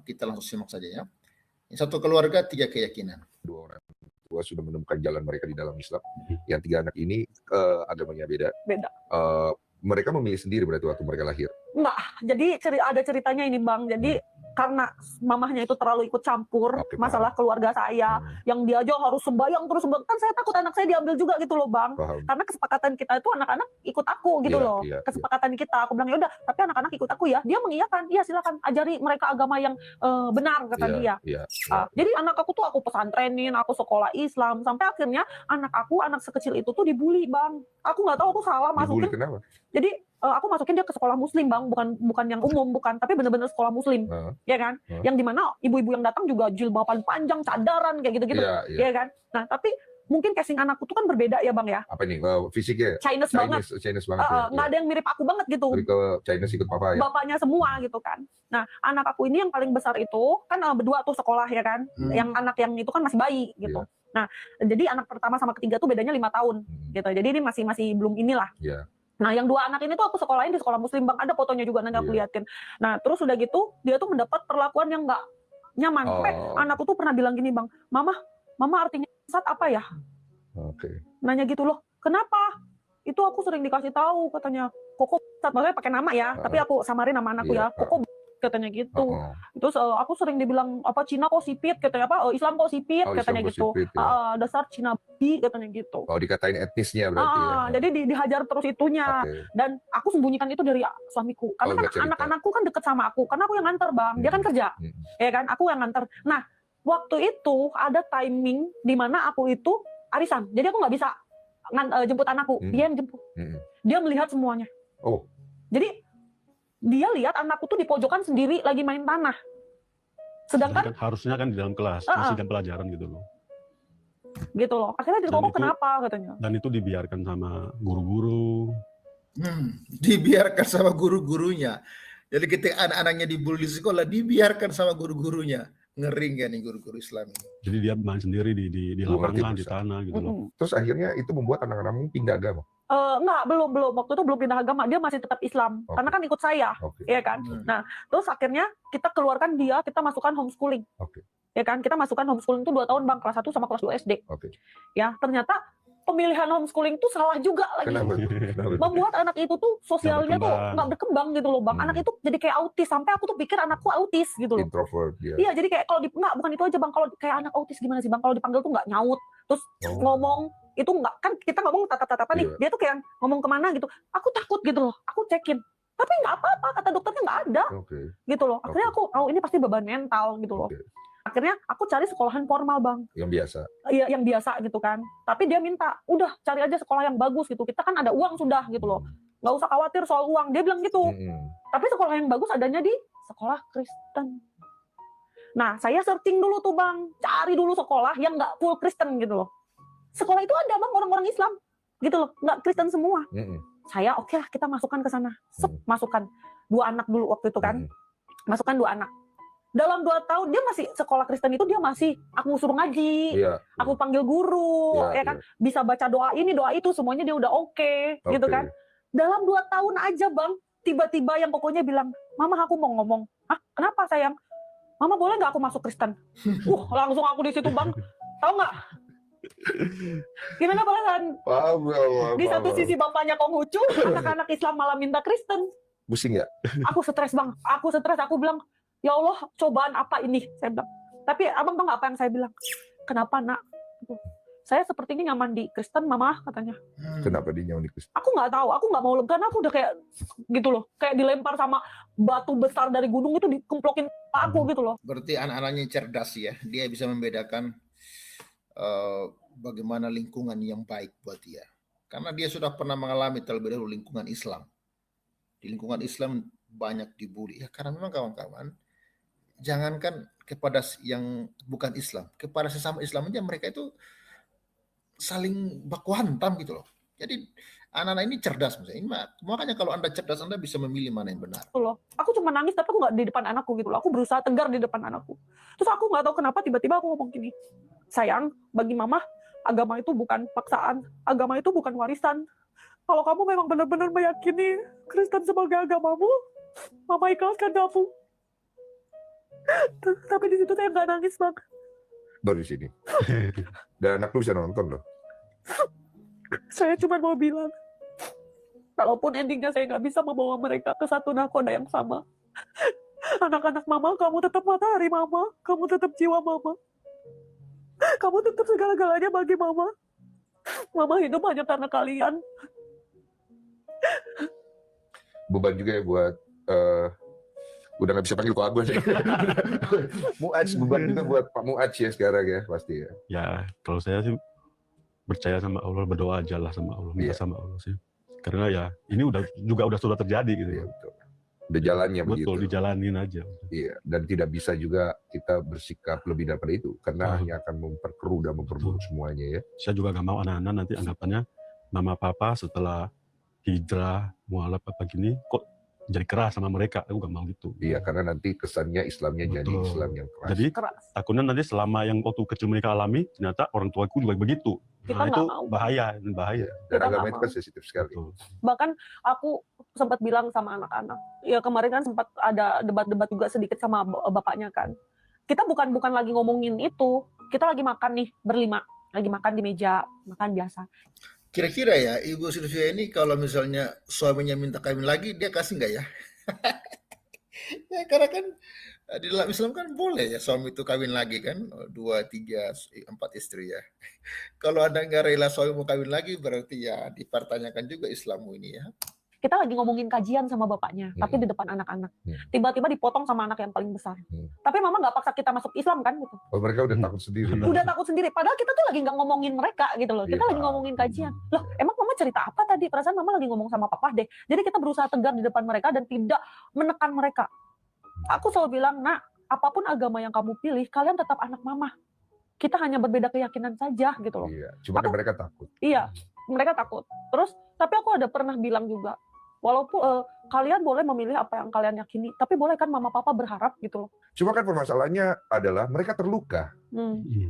kita langsung simak saja ya. Satu keluarga, 3 keyakinan. 2 orang tua sudah menemukan jalan mereka di dalam Islam. Yang 3 anak ini agamanya beda. Mereka memilih sendiri berarti waktu mereka lahir? Enggak, jadi ada ceritanya ini Bang. Jadi karena mamahnya itu terlalu ikut campur masalah keluarga saya, yang dia aja harus sembahyang terus, kan saya takut anak saya diambil juga gitu loh Bang. Karena kesepakatan kita itu anak-anak ikut aku gitu loh. Kesepakatan kita, aku bilang ya udah, tapi anak-anak ikut aku ya. Dia mengiyakan, iya silakan ajari mereka agama yang benar kata dia. Jadi anak aku tuh aku pesantrenin, aku sekolah Islam, sampai akhirnya anak sekecil itu tuh dibully Bang. Aku nggak tahu aku salah masukin. Dibully kenapa? Jadi aku masukin dia ke sekolah muslim Bang, bukan yang umum, bukan, tapi benar-benar sekolah muslim, ya kan? Yang dimana ibu-ibu yang datang juga jilbaban panjang, cadaran kayak gitu-gitu, ya kan? Nah tapi mungkin casing anakku tuh kan berbeda ya Bang ya. Apa nih fisiknya? Chinese banget ya. Nggak ada yang mirip aku banget gitu. Lebih ke Chinese ikut papa ya? Bapaknya semua gitu kan. Nah anak aku ini yang paling besar itu kan berdua tuh sekolah ya kan. Yang anak yang itu kan masih bayi gitu. Nah jadi anak pertama sama ketiga tuh bedanya 5 tahun gitu. Jadi ini masih belum inilah. Nah, yang 2 anak ini tuh aku sekolahin di sekolah muslim Bang. Ada fotonya juga nanti aku liatin. Nah, terus udah gitu, dia tuh mendapat perlakuan yang nggak nyaman. Sampai anakku tuh pernah bilang gini Bang, Mama artinya sat apa ya? Nanya gitu loh, kenapa? Itu aku sering dikasih tahu katanya, Koko sat, maksudnya pakai nama ya, tapi aku samarin nama anakku ya, Koko katanya gitu. Terus aku sering dibilang apa Cina kok sipit katanya, apa Islam kok sipit katanya gitu. Dasar Cina babi katanya gitu. Dikatain etnisnya berarti ya. Jadi dihajar terus itunya. Dan aku sembunyikan itu dari suamiku. Karena kan anak-anakku kan deket sama aku. Karena aku yang nganter Bang. Dia kan kerja. Ya kan, aku yang nganter. Nah, waktu itu ada timing di mana aku itu arisan. Jadi aku nggak bisa jemput anakku. Dia yang jemput. Dia melihat semuanya. Jadi dia lihat anakku tuh di pojokan sendiri lagi main tanah. Sedangkan harusnya kan di dalam kelas, masih kan pelajaran gitu loh. Gitu loh. Akhirnya dia ngomong kenapa katanya. Dan itu dibiarkan sama guru-guru. Dibiarkan sama guru-gurunya. Jadi ketika anak-anaknya dibully di sekolah, dibiarkan sama guru-gurunya. Ngeri nggak nih guru-guru Islam ini? Jadi dia main sendiri di lapangan, di tanah gitu loh. Terus akhirnya itu membuat anak-anakmu pindah agama? Enggak, belum. Waktu itu belum pindah agama, dia masih tetap Islam. Karena kan ikut saya, ya kan. Nah, terus akhirnya kita keluarkan dia, kita masukkan homeschooling. Ya kan, kita masukkan homeschooling itu 2 tahun Bang, kelas 1 sama kelas 2 SD. Ya, ternyata pemilihan homeschooling itu salah juga lagi. Kenapa? Membuat anak itu tuh sosialnya tuh nggak berkembang gitu loh Bang. Anak itu jadi kayak autis, sampai aku tuh pikir anakku autis gitu loh. Introvert ya. Iya, jadi kayak kalau bukan itu aja Bang, kalau kayak anak autis gimana sih Bang, kalau dipanggil tuh nggak nyaut, terus ngomong itu nggak, kan kita ngomong tatap-tatapan nih, dia tuh kayak ngomong kemana gitu, aku takut gitu loh, aku cekin, tapi nggak apa-apa, kata dokternya nggak ada, gitu loh. Akhirnya aku, ini pasti beban mental gitu loh. Akhirnya aku cari sekolahan formal Bang. Yang biasa? Iya, yang biasa gitu kan. Tapi dia minta, udah cari aja sekolah yang bagus gitu, kita kan ada uang sudah gitu loh, nggak usah khawatir soal uang, dia bilang gitu. Tapi sekolah yang bagus adanya di sekolah Kristen. Nah, saya searching dulu tuh Bang, cari dulu sekolah yang nggak full Kristen gitu loh. Sekolah itu ada Bang, orang-orang Islam gitu loh, nggak Kristen semua. Saya oke lah, kita masukkan ke sana. Masukkan 2 anak dulu waktu itu kan. Masukkan 2 anak. Dalam 2 tahun dia masih sekolah Kristen itu, dia masih aku suruh ngaji, aku panggil guru, ya kan, bisa baca doa ini, doa itu, semuanya dia udah oke, gitu kan. Dalam 2 tahun aja Bang, tiba-tiba yang pokoknya bilang, Mama aku mau ngomong. Kenapa sayang? Mama boleh nggak aku masuk Kristen? Langsung aku di situ Bang, tahu nggak? Gimana perasaan? Di satu sisi bapaknya Konghucu, anak-anak Islam malah minta Kristen. Pusing ya? Aku stres Bang, aku bilang, ya Allah, cobaan apa ini? Saya bilang. Tapi abang tahu nggak apa yang saya bilang? Kenapa nak? Saya sepertinya nyaman di Kristen, Mama katanya. Kenapa dia nyaman di Kristen? Aku nggak tahu, aku nggak mau, karena aku udah kayak gitu loh, kayak dilempar sama batu besar dari gunung itu, dikemplokin aku gitu loh. Berarti anak-anaknya cerdas ya, dia bisa membedakan bagaimana lingkungan yang baik buat dia. Karena dia sudah pernah mengalami terlebih dahulu lingkungan Islam. Di lingkungan Islam banyak dibully. Ya karena memang kawan-kawan, jangankan kepada yang bukan Islam, kepada sesama Islam aja mereka itu saling baku hantam gitu loh. Jadi anak-anak ini cerdas misalnya. Makanya kalau Anda cerdas, Anda bisa memilih mana yang benar. Loh, aku cuma nangis tapi aku nggak di depan anakku gitu loh. Aku berusaha tegar di depan anakku. Terus aku nggak tahu kenapa tiba-tiba aku ngomong gini. Sayang, bagi Mama, agama itu bukan paksaan. Agama itu bukan warisan. Kalau kamu memang benar-benar meyakini Kristen sebagai agamamu, Mama ikhlaskan kamu. Tapi di situ saya nggak nangis, Bang. Baru di sini. Dan anak lu bisa nonton loh. Saya cuma mau bilang, kalaupun endingnya saya nggak bisa membawa mereka ke satu nakoda yang sama, anak-anak mama, kamu tetap matahari mama, kamu tetap jiwa mama, kamu tetap segala-galanya bagi mama. Mama hidup hanya karena kalian. Beban juga ya buat udah nggak bisa panggil Ko Agus. Muaj, beban juga buat Pak Muaj ya sekarang ya pasti ya. Ya kalau saya sih percaya sama Allah, berdoa aja lah sama Allah, minta Iya. sama Allah sih. Karena ya ini sudah terjadi gitu Iya ya. betul. Udah jalannya begitu. Betul, dijalanin aja. Iya, dan tidak bisa juga kita bersikap lebih daripada itu karena Betul. hanya akan memperkeruh dan memperburuk semuanya ya. Saya juga gak mau anak-anak nanti anggapannya mama papa setelah hijrah mualaf apa gini kok jadi keras sama mereka. Aku gak mau gitu. Iya, karena nanti kesannya Islamnya jadi Betul. Islam yang keras. Jadi Keras. takutnya nanti selama yang waktu kecil mereka alami ternyata orang tuaku juga begitu. Kita Nah nggak itu mau. bahaya. dan kita agama nggak itu kan mau. sensitif sekali. Betul. Bahkan aku sempat bilang sama anak-anak, ya kemarin kan sempat ada debat-debat juga sedikit sama bapaknya kan. Kita bukan lagi ngomongin itu, kita lagi makan nih berlima, lagi makan di meja makan biasa. Kira-kira ya Ibu Sylvia ini kalau misalnya suaminya minta kawin lagi, dia kasih nggak ya? Ya karena kan di dalam Islam kan boleh ya suami itu kawin lagi kan, 2, 3, 4 istri ya. Kalau Anda nggak rela suami mau kawin lagi, berarti ya dipertanyakan juga Islammu ini ya. Kita lagi ngomongin kajian sama bapaknya, tapi di depan anak-anak. Tiba-tiba dipotong sama anak yang paling besar. Tapi mama nggak paksa kita masuk Islam kan gitu. Oh, mereka udah takut sendiri. Udah takut sendiri. Padahal kita tuh lagi nggak ngomongin mereka gitu loh. Kita Iya. lagi ngomongin kajian. Loh, emang mama cerita apa tadi? Perasaan mama lagi ngomong sama papa deh. Jadi kita berusaha tegar di depan mereka dan tidak menekan mereka. Aku selalu bilang, nak, apapun agama yang kamu pilih, kalian tetap anak mama. Kita hanya berbeda keyakinan saja gitu loh. Iya, cuma kan mereka takut. Iya, mereka takut. Terus, tapi aku ada pernah bilang juga, walaupun kalian boleh memilih apa yang kalian yakini, tapi boleh kan mama papa berharap gitu loh. Cuma kan permasalahannya adalah mereka terluka.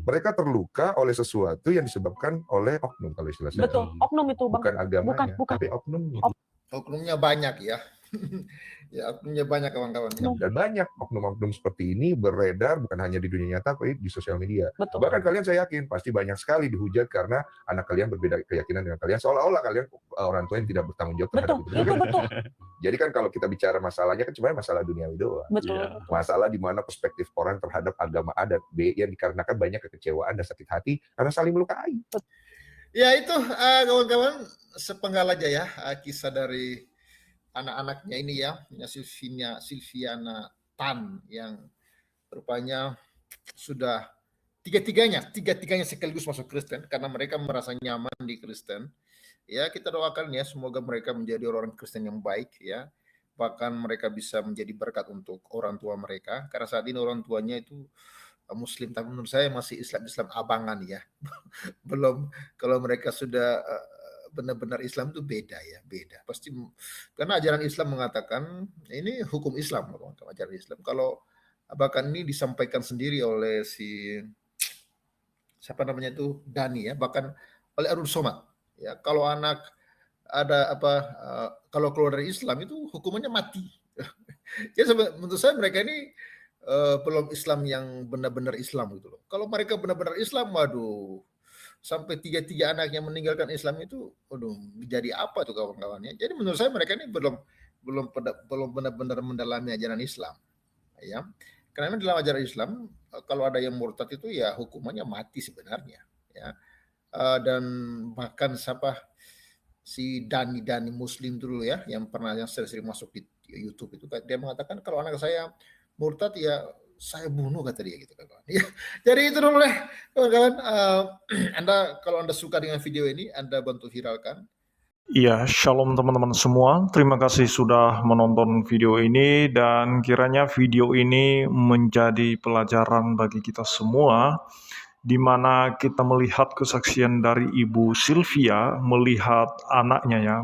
Mereka terluka oleh sesuatu yang disebabkan oleh oknum kalau istilah saya. Betul, oknum itu bang. Bukan agamanya, Bukan. tapi oknumnya. Oknumnya banyak ya. Ya oknumnya banyak kawan-kawan. Dan banyak oknum-oknum seperti ini beredar bukan hanya di dunia nyata, tapi di sosial media. Betul. Bahkan kalian saya yakin pasti banyak sekali dihujat karena anak kalian berbeda keyakinan dengan kalian. Seolah-olah kalian orang tua yang tidak bertanggung jawab terhadap Betul, itu betul. Jadi kan kalau kita bicara masalahnya kan cuma masalah duniawi doang. Betul. Iya. Masalah di mana perspektif orang terhadap agama A dan B yang dikarenakan banyak kekecewaan dan sakit hati karena saling melukai. Ya itu kawan-kawan sepenggal aja ya kisah dari anak-anaknya ini ya, Silviana Tan yang rupanya sudah tiga-tiganya sekaligus masuk Kristen karena mereka merasa nyaman di Kristen. Ya kita doakan ya semoga mereka menjadi orang Kristen yang baik ya. Bahkan mereka bisa menjadi berkat untuk orang tua mereka karena saat ini orang tuanya itu Muslim, tapi menurut saya masih Islam abangan ya. Belum, kalau mereka sudah benar-benar Islam itu beda ya, beda. Pasti karena ajaran Islam mengatakan ini hukum Islam, ajaran Islam. Kalau bahkan ini disampaikan sendiri oleh siapa namanya itu Dani ya, bahkan oleh Arul Somad ya. Kalau anak ada kalau keluar dari Islam itu hukumannya mati. Jadi menurut saya mereka ini belum Islam yang benar-benar Islam gitu loh. Kalau mereka benar-benar Islam, waduh, sampai 3 anaknya meninggalkan Islam itu, waduh, jadi apa tuh kawan-kawannya? Jadi menurut saya mereka ini belum benar-benar mendalami ajaran Islam, ya. Karena dalam ajaran Islam, kalau ada yang murtad itu ya hukumannya mati sebenarnya, ya. Dan bahkan si Dani Muslim dulu ya, yang sering masuk di YouTube itu, dia mengatakan kalau anak saya murtad ya saya bunuh kata dia gitu kan. Ya, jadi itu dulu deh kawan-kawan. Kalau Anda suka dengan video ini, Anda bantu viralkan. Iya, shalom teman-teman semua. Terima kasih sudah menonton video ini dan kiranya video ini menjadi pelajaran bagi kita semua di mana kita melihat kesaksian dari Ibu Sylvia, melihat anaknya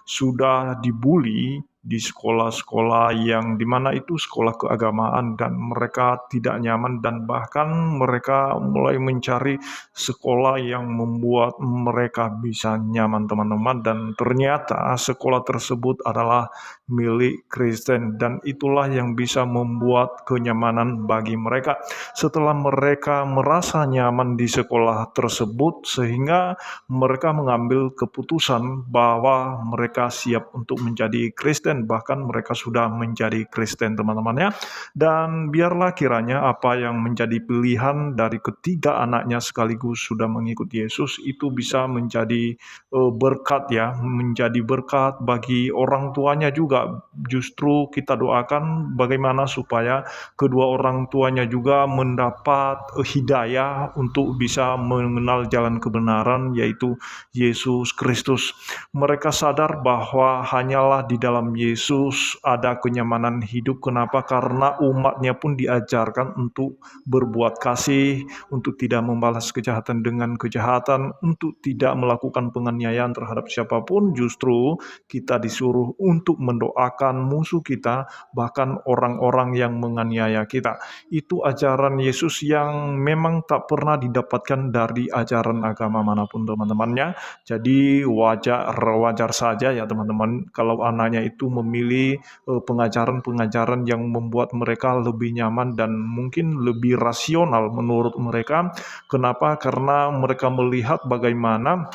sudah dibully di sekolah-sekolah yang dimana itu sekolah keagamaan, dan mereka tidak nyaman, dan bahkan mereka mulai mencari sekolah yang membuat mereka bisa nyaman, teman-teman. Dan ternyata sekolah tersebut adalah milik Kristen, dan itulah yang bisa membuat kenyamanan bagi mereka. Setelah mereka merasa nyaman di sekolah tersebut, sehingga mereka mengambil keputusan bahwa mereka siap untuk menjadi Kristen, bahkan mereka sudah menjadi Kristen, teman-teman ya. Dan biarlah kiranya apa yang menjadi pilihan dari ketiga anaknya sekaligus sudah mengikuti Yesus itu bisa menjadi berkat ya, menjadi berkat bagi orang tuanya juga. Justru kita doakan bagaimana supaya kedua orang tuanya juga mendapat hidayah untuk bisa mengenal jalan kebenaran, yaitu Yesus Kristus. Mereka sadar bahwa hanyalah di dalam Yesus ada kenyamanan hidup. Kenapa? Karena umatnya pun diajarkan untuk berbuat kasih, untuk tidak membalas kejahatan dengan kejahatan, untuk tidak melakukan penganiayaan terhadap siapapun. Justru kita disuruh untuk mendoakan musuh kita, bahkan orang-orang yang menganiaya kita. Itu ajaran Yesus yang memang tak pernah didapatkan dari ajaran agama manapun, teman-temannya. Jadi wajar saja ya teman-teman kalau anaknya itu memilih pengajaran-pengajaran yang membuat mereka lebih nyaman dan mungkin lebih rasional menurut mereka. Kenapa? Karena mereka melihat bagaimana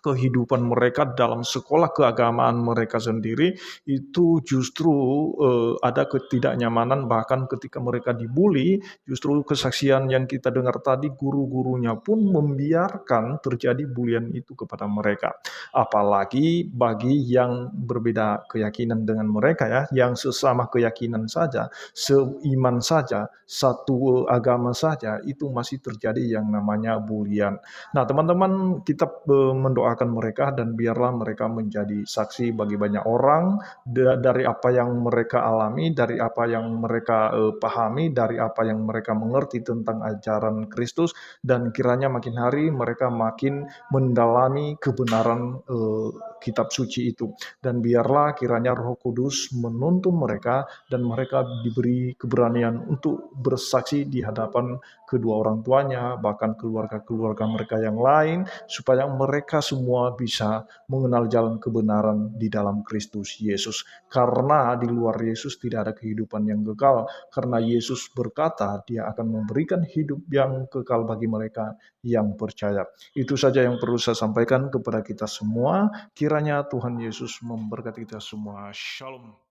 kehidupan mereka dalam sekolah keagamaan mereka sendiri itu justru ada ketidaknyamanan. Bahkan ketika mereka dibully, justru kesaksian yang kita dengar tadi, guru-gurunya pun membiarkan terjadi bulian itu kepada mereka. Apalagi bagi yang berbeda keyakinan dengan mereka ya, yang sesama keyakinan saja, seiman saja, satu agama saja, itu masih terjadi yang namanya bulian. Nah, teman-teman, kita mendoakan mereka, dan biarlah mereka menjadi saksi bagi banyak orang dari apa yang mereka alami, dari apa yang mereka pahami, dari apa yang mereka mengerti tentang ajaran Kristus, dan kiranya makin hari mereka makin mendalami kebenaran kitab suci itu. Dan biarlah kiranya Roh Kudus menuntun mereka, dan mereka diberi keberanian untuk bersaksi di hadapan kedua orang tuanya, bahkan keluarga-keluarga mereka yang lain, supaya mereka semua bisa mengenal jalan kebenaran di dalam Kristus Yesus. Karena di luar Yesus tidak ada kehidupan yang kekal, karena Yesus berkata Dia akan memberikan hidup yang kekal bagi mereka yang percaya. Itu saja yang perlu saya sampaikan kepada kita semua. Kiranya Tuhan Yesus memberkati kita semua. Shalom.